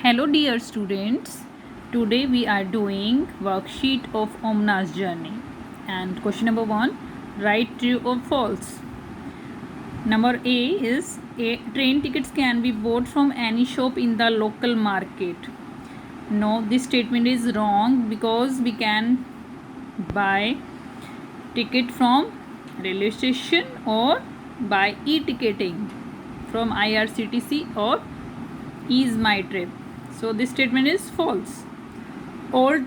Hello dear students, today we are doing worksheet of Omna's journey and question number 1, write true or false. Number A is train tickets can be bought from any shop in the local market. No, this statement is wrong because we can buy ticket from railway station or by e-ticketing from IRCTC or Ease My Trip. So this statement is false. All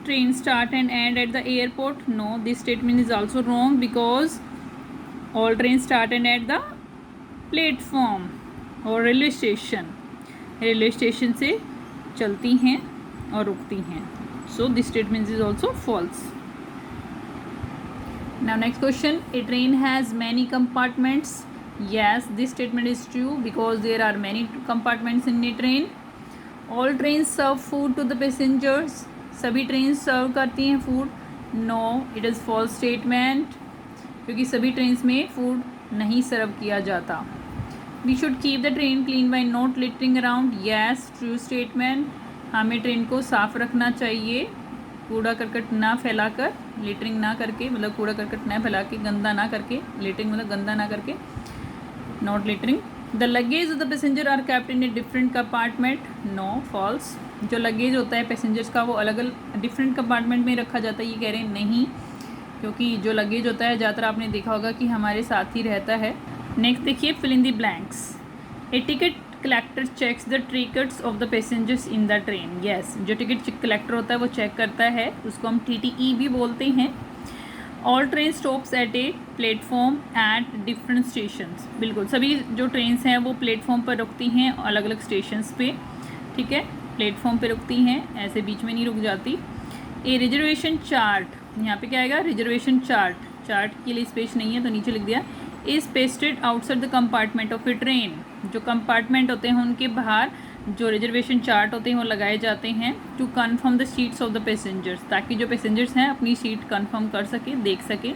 trains start and end at the airport. No, this statement is also wrong because all trains start and end at the platform और railway station से चलती हैं और रुकती हैं. So this statement is also false. Now next question, a train has many compartments. Yes, this statement is true because there are many compartments in a train. All trains serve food to the passengers. सभी train सर्व करती हैं food. No, it is false statement क्योंकि सभी trains में food नहीं सर्व किया जाता. We should keep the train clean by not littering around. Yes, true statement. हमें ट्रेन को साफ रखना चाहिए, कूड़ा करकट ना फैलाकर, लिटरिंग ना करके, मतलब कूड़ा करकट ना फैला के, गंदा ना करके, लिटरिंग मतलब गंदा ना करके, not littering. The luggage of the passenger are kept in a different compartment. No, false. जो लगेज होता है पैसेंजर्स का वो अलग अलग डिफरेंट कंपार्टमेंट में रखा जाता है. ये कह रहे हैं नहीं, क्योंकि जो लगेज होता है ज़्यादातर आपने देखा होगा कि हमारे साथ ही रहता है. नेक्स्ट देखिए, fill in the blanks. A ticket collector checks the tickets of the passengers in the train. Yes, जो टिकट कलेक्टर होता है वो चेक करता है, उसको हम TTE भी बोलते हैं. All train stops at a platform at different stations. बिल्कुल, सभी जो ट्रेन्स हैं वो प्लेटफॉर्म पर रुकती हैं अलग अलग स्टेशंस पे. ठीक है, प्लेटफॉर्म पे रुकती हैं, ऐसे बीच में नहीं रुक जाती. ए रिजर्वेशन चार्ट, यहाँ पे क्या आएगा, रिजर्वेशन चार्ट. चार्ट के लिए स्पेस नहीं है तो नीचे लिख दिया. Is pasted outside the compartment of A train. जो कंपार्टमेंट होते हैं उनके बाहर जो रिजर्वेशन चार्ट होते हैं वो लगाए जाते हैं to confirm the seats of the passengers, ताकि जो पैसेंजर्स हैं अपनी सीट कन्फर्म कर सके, देख सके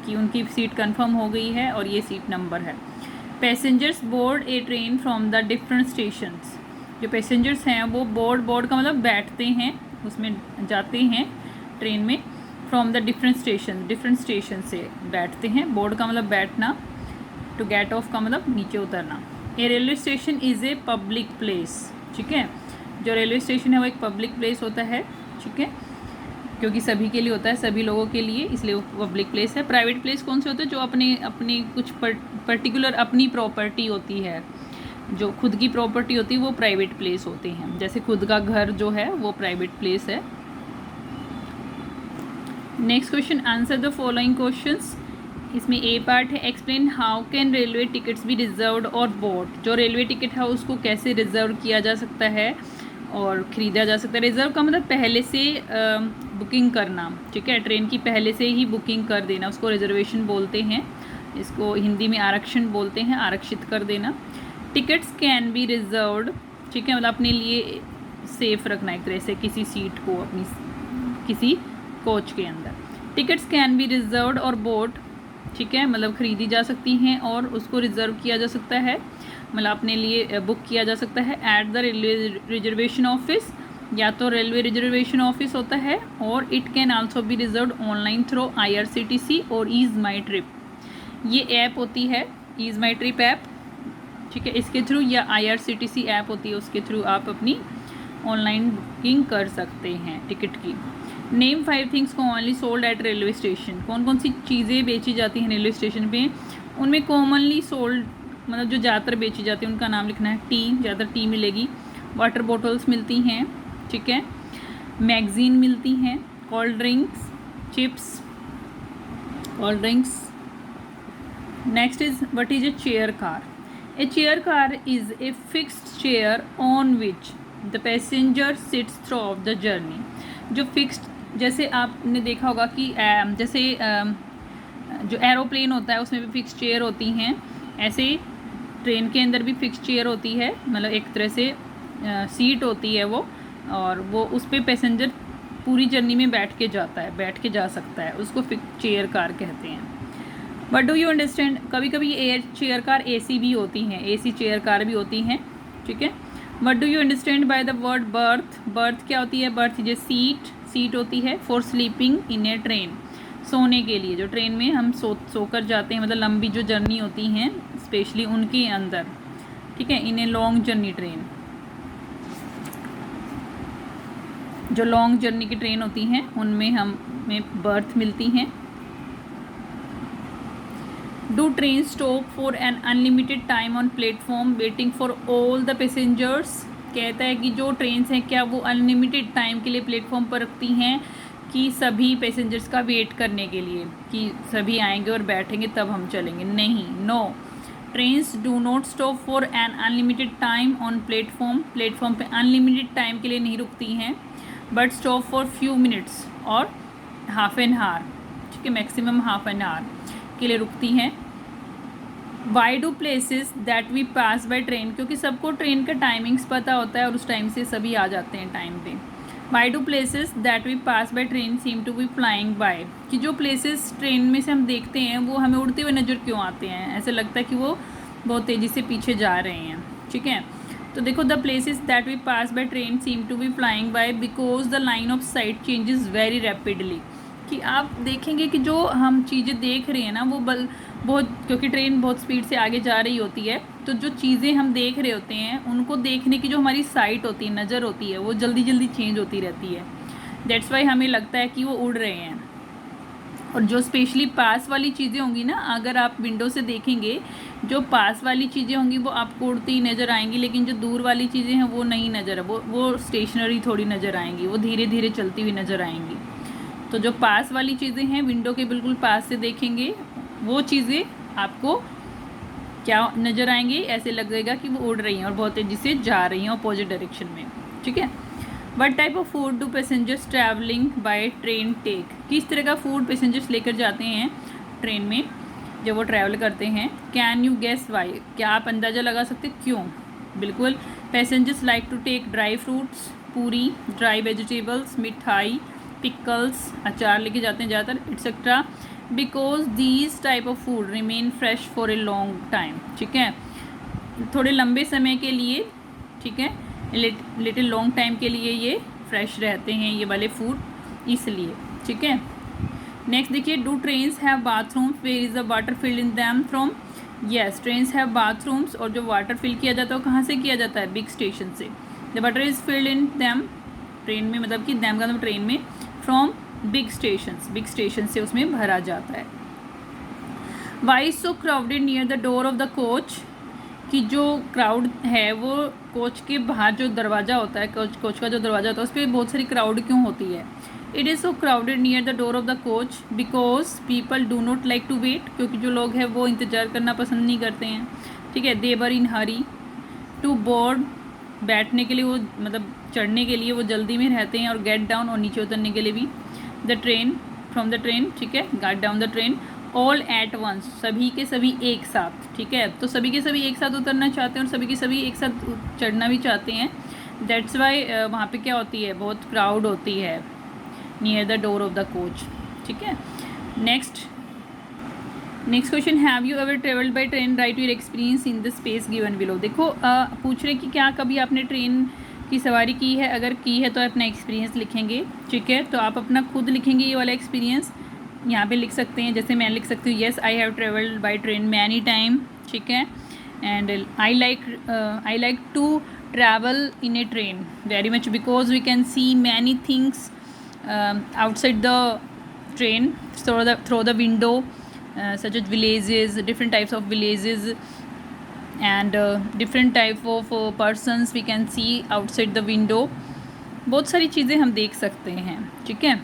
कि उनकी सीट कन्फर्म हो गई है और ये सीट नंबर है. Passengers board A train from the different stations. जो पैसेंजर्स हैं वो बोर्ड का मतलब बैठते हैं, उसमें जाते हैं ट्रेन में. फ्रॉम द डिफरेंट स्टेशन से बैठते हैं. बोर्ड का मतलब बैठना, टू गेट ऑफ का मतलब नीचे उतरना. A railway station is a public place. ठीक है, जो रेलवे स्टेशन है वो एक पब्लिक प्लेस होता है. ठीक है, क्योंकि सभी के लिए होता है, सभी लोगों के लिए, इसलिए वो पब्लिक प्लेस है. प्राइवेट प्लेस कौन से होते हैं, जो अपने कुछ पर्टिकुलर अपनी प्रॉपर्टी होती है, जो खुद की प्रॉपर्टी होती है वो प्राइवेट प्लेस होते हैं. जैसे खुद का घर जो है वो प्राइवेट प्लेस है. Next question, answer the following questions. इसमें ए पार्ट है, explain how can railway tickets be reserved और बॉट. जो रेलवे टिकट है उसको कैसे रिजर्व किया जा सकता है और ख़रीदा जा सकता है. रिजर्व का मतलब पहले से बुकिंग करना. ठीक है, ट्रेन की पहले से ही बुकिंग कर देना, उसको रिजर्वेशन बोलते हैं. इसको हिंदी में आरक्षण बोलते हैं, आरक्षित कर देना. Tickets can be reserved. ठीक है, मतलब अपने लिए सेफ रखना एक तरह से किसी सीट को अपनी किसी कोच के अंदर. टिकट्स कैन बी रिजर्व्ड और बोट. ठीक है, मतलब ख़रीदी जा सकती हैं और उसको रिज़र्व किया जा सकता है, मतलब अपने लिए बुक किया जा सकता है eight the railway reservation office. या तो रेलवे रिजर्वेशन ऑफिस होता है, और it can also be reserved online through IRCTC और ईज़ माई ट्रिप. ये ऐप होती है ईज़ माई ट्रिप ऐप. ठीक है, इसके थ्रू, या IRCTC ऐप होती है उसके थ्रू आप अपनी ऑनलाइन बुकिंग कर सकते हैं टिकट की. Name 5 things commonly sold at railway station. कौन कौन सी चीज़ें बेची जाती हैं रेलवे स्टेशन पे, उनमें कॉमनली सोल्ड मतलब जो ज़्यादातर बेची जाती है उनका नाम लिखना है. टी, ज़्यादातर टी मिलेगी. वाटर बॉटल्स मिलती हैं. ठीक है, मैगज़ीन मिलती हैं. Cold drinks, chips, cold drinks. Next is, what is a chair car. A chair car is a fixed chair on which the passenger sits throughout the journey. जो fixed, जैसे आपने देखा होगा कि जैसे जो एरोप्लेन होता है उसमें भी फिक्स चेयर होती हैं, ऐसे ट्रेन के अंदर भी फिक्स चेयर होती है, मतलब एक तरह से सीट होती है वो, और वो उस पर पैसेंजर पूरी जर्नी में बैठ के जाता है, बैठ के जा सकता है, उसको फिक्स चेयर कार कहते हैं. बट डू यू अंडरस्टैंड, कभी कभी एयर चेयर कार AC भी होती हैं, AC चेयर कार भी होती हैं. ठीक है, what do you understand by the word birth? Birth क्या होती है? बर्थ इज ए सीट होती है for sleeping in a train, सोने के लिए। जो ट्रेन में हम सोकर जाते हैं, मतलब लंबी जो जर्नी होती हैं स्पेशली उनके अंदर, ठीक है, इन ए लॉन्ग जर्नी ट्रेन। जो लॉन्ग जर्नी की ट्रेन होती हैं उनमें हमें बर्थ मिलती हैं। Do train stop for an unlimited time on platform waiting for all the passengers? कहता है कि जो ट्रेन्स हैं क्या वो अनलिमिटेड टाइम के लिए प्लेटफॉर्म पर रुकती हैं कि सभी पैसेंजर्स का वेट करने के लिए कि सभी आएंगे और बैठेंगे तब हम चलेंगे? नहीं, no, trains do not stop for an unlimited time on platform पे अनलिमिटेड टाइम के लिए नहीं रुकती हैं, but stop for few minutes और हाफ एन आवर, ठीक है, मैक्सिमम हाफ एन आवर के लिए रुकती हैं। Why do places that we pass by train? क्योंकि सबको ट्रेन का टाइमिंग्स पता होता है और उस टाइम से सभी आ जाते हैं टाइम पे। Why do places that we pass by train seem to be flying by? कि जो प्लेसेस ट्रेन में से हम देखते हैं वो हमें उड़ते हुए नज़र क्यों आते हैं? ऐसे लगता है कि वो बहुत तेज़ी से पीछे जा रहे हैं, ठीक है। तो देखो, the places that we pass by train seem to be flying by because the line of sight changes very rapidly. कि आप देखेंगे कि जो हम चीज़ें देख रहे हैं ना वो बहुत, क्योंकि ट्रेन बहुत स्पीड से आगे जा रही होती है, तो जो चीज़ें हम देख रहे होते हैं उनको देखने की जो हमारी साइट होती है, नज़र होती है, वो जल्दी जल्दी चेंज होती रहती है। दैट्स वाई हमें लगता है कि वो उड़ रहे हैं। और जो स्पेशली पास वाली चीज़ें होंगी ना, अगर आप विंडो से देखेंगे, जो पास वाली चीज़ें होंगी वो आपको उड़ती ही नज़र आएंगी, लेकिन जो दूर वाली चीज़ें हैं वो नहीं नज़र, वो स्टेशनरी थोड़ी नज़र आएंगी, वो धीरे धीरे चलती हुई नज़र आएंगी। तो जो पास वाली चीज़ें हैं, विंडो के बिल्कुल पास से देखेंगे, वो चीज़ें आपको क्या नज़र आएंगी? ऐसे लगेगा कि वो उड़ रही हैं और बहुत तेज़ी से जा रही हैं अपोजिट डायरेक्शन में, ठीक है। What type of food do passengers travelling by train take? किस तरह का फूड पैसेंजर्स लेकर जाते हैं ट्रेन में जब वो ट्रैवल करते हैं? Can you guess why? क्या आप अंदाज़ा लगा सकते क्यों? बिल्कुल, passengers like to take dry fruits, puri, dry vegetables, mithai, pickles, अचार लेके जाते हैं ज़्यादातर, etcetera, because these type of food remain fresh for a long time, ठीक है, थोड़े लंबे समय के लिए, ठीक है, लिटिल लॉन्ग टाइम के लिए ये फ्रेश रहते हैं ये वाले फूड, इसलिए, ठीक है। नेक्स्ट देखिए, do trains have bathrooms where is the water filled in them from? Yes, trains have bathrooms, और जो वाटर फिल किया जाता है वो कहाँ से किया जाता है? बिग स्टेशन से। The water is filled in them, train में, मतलब कि दैम का मतलब ट्रेन में, फ्रॉम बिग स्टेशन से उसमें भरा जाता है। Why so crowded near the door of the coach? कि जो क्राउड है वो कोच के बाहर जो दरवाज़ा होता है, कोच का जो दरवाज़ा होता है उस पर बहुत सारी क्राउड क्यों होती है? It is so crowded near the door of the coach because people do not like to wait, क्योंकि जो लोग हैं वो इंतज़ार करना पसंद नहीं करते हैं, ठीक है। दे वर इन हरी टू बोर्ड, बैठने के लिए वो, मतलब चढ़ने के लिए वो जल्दी में रहते हैं, और गेट डाउन, और नीचे उतरने के लिए भी, the train, from the train, ठीक है, get down the train, all at once, सभी के सभी एक साथ, ठीक है। तो सभी के सभी एक साथ उतरना चाहते हैं और सभी के सभी एक साथ चढ़ना भी चाहते हैं। दैट्स वाई वहाँ पे क्या होती है? बहुत क्राउड होती है near the door of the coach, ठीक है। Next question, have you ever travelled by train? Right your experience in the space given below. देखो, पूछ रहे कि क्या कभी आपने ट्रेन की सवारी की है? अगर की है तो अपना एक्सपीरियंस लिखेंगे, ठीक है। तो आप अपना खुद लिखेंगे ये वाला एक्सपीरियंस, यहाँ पे लिख सकते हैं, जैसे मैं लिख सकती हूँ, yes I have travelled by train many time, ठीक है, and I like to travel in a train very much because we can see many things outside the train through the window, such as villages, different types of villages, and different type of persons we can see outside the window. बहुत सारी चीज़ें हम देख सकते हैं, ठीक है,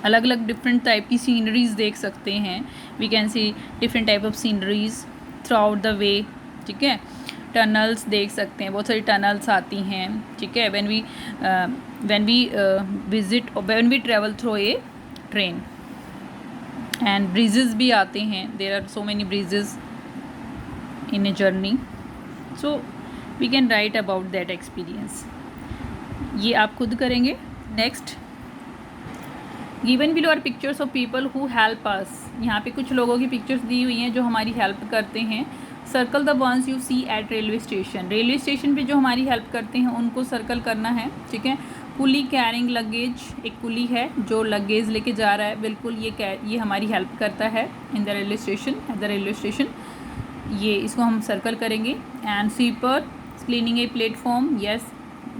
अलग अलग डिफरेंट टाइप की सीनरीज देख सकते हैं। We can see different type of sceneries throughout the way, ठीक है। टनल्स देख सकते हैं, बहुत सारी टनल्स आती हैं, ठीक है, when we travel through a train, and bridges भी आते हैं, there are so many bridges in a journey, so we can write about that experience. ये आप खुद करेंगे। Next given below are pictures of people who help us. यहाँ पे कुछ लोगों की पिक्चर्स दी हुई हैं जो हमारी हेल्प करते हैं। Circle the ones you see at railway station. Railway station पे जो हमारी हेल्प करते हैं उनको सर्कल करना है, ठीक है। कुली कैरिंग लगेज, एक कुली है जो लगेज लेके जा रहा है, बिल्कुल ये हमारी हेल्प करता है in the railway station, eight the railway station, ये इसको हम सर्कल करेंगे। And sweeper cleaning a platform, yes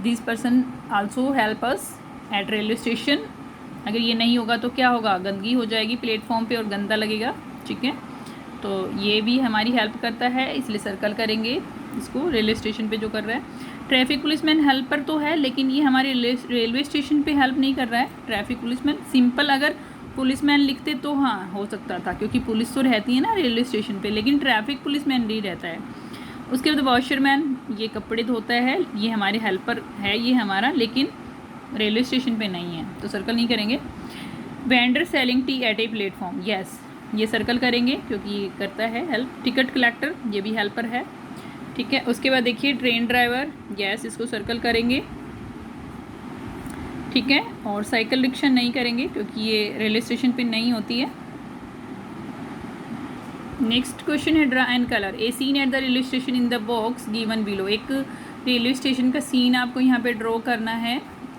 this person also help us at railway station. अगर ये नहीं होगा तो क्या होगा, गंदगी हो जाएगी प्लेटफॉर्म पे और गंदा लगेगा, ठीक है। तो ये भी हमारी हेल्प करता है, इसलिए सर्कल करेंगे इसको रेलवे स्टेशन पे जो कर रहा है। ट्रैफिक पुलिसमैन हेल्पर तो है, लेकिन ये हमारे रेलवे स्टेशन पे हेल्प नहीं कर रहा है। ट्रैफिक पुलिसमैन सिंपल अगर पुलिसमैन लिखते तो हाँ हो सकता था, क्योंकि पुलिस तो रहती है ना रेलवे स्टेशन पे, लेकिन ट्रैफिक पुलिसमैन नहीं रहता है। उसके बाद वॉशरमैन, ये कपड़े धोता है, ये हमारे हेल्पर है ये हमारा, लेकिन रेलवे स्टेशन पे नहीं है तो सर्कल नहीं करेंगे। Vendor selling tea at a platform, yes ये सर्कल करेंगे क्योंकि ये करता है हेल्प। टिकट कलेक्टर, ये भी हेल्पर है, ठीक है। उसके बाद देखिए ट्रेन ड्राइवर, यस इसको सर्कल करेंगे, ठीक है। और साइकिल रिक्शा नहीं करेंगे क्योंकि ये रेलवे स्टेशन पे नहीं होती है। नेक्स्ट क्वेश्चन है draw and colour a scene at the railway station in the box given below. एक रेलवे स्टेशन का सीन आपको यहाँ पे ड्रॉ करना है,